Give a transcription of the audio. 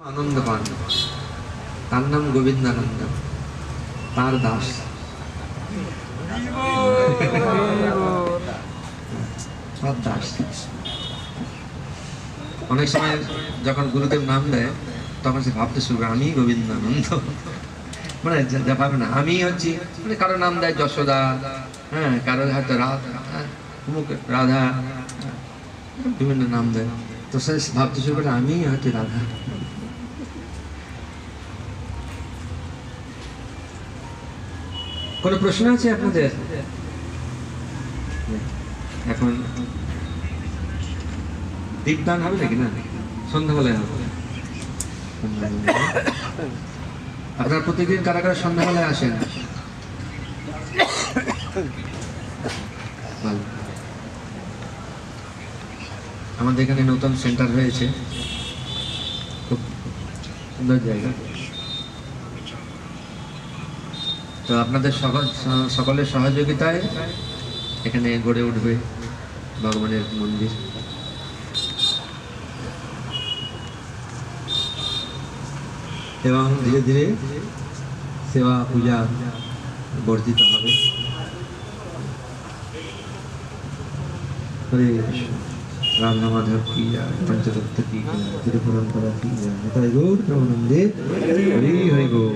আনন্দ পান, তার নাম গোবিন্দানন্দ, তার দাস। সব দাস। অনেক সময় যখন গুরুদেব নাম দেয় তখন সে ভাবতে শুরু করে আমি গোবিন্দানন্দ, মানে যা ভাবে না আমি হচ্ছি, মানে কারো নাম দেয় যশোদা, হ্যাঁ, কারো হয়তো রাধা, রাধা, বিভিন্ন নাম দেয়, তো সে ভাবতে শুরু করে আমি হচ্ছে রাধা। কোনো প্রশ্ন আছে আপনাদের? এখন দীপদান হবে নাকি? না, সন্ধ্যাবেলায় হবে। আপনারা প্রতিদিন কারা কারা সন্ধ্যাবেলায় আসেন? আমাদের এখানে নতুন সেন্টার হয়েছে, খুব সুন্দর জায়গা। তো আপনাদের সকলের সহযোগিতায় এখানে গড়ে উঠবে ভগবানের মন্দির। এবং ধীরে ধীরে সেবা পূজা বর্ধিত হবে। হরে কৃষ্ণ। রাধা মাধব কি যায়, পঞ্চতত্ত্ব কি যায়, তিরুপরম্পরা কি যায়, তাই গৌর প্রেমানন্দে হরি হরি গৌর।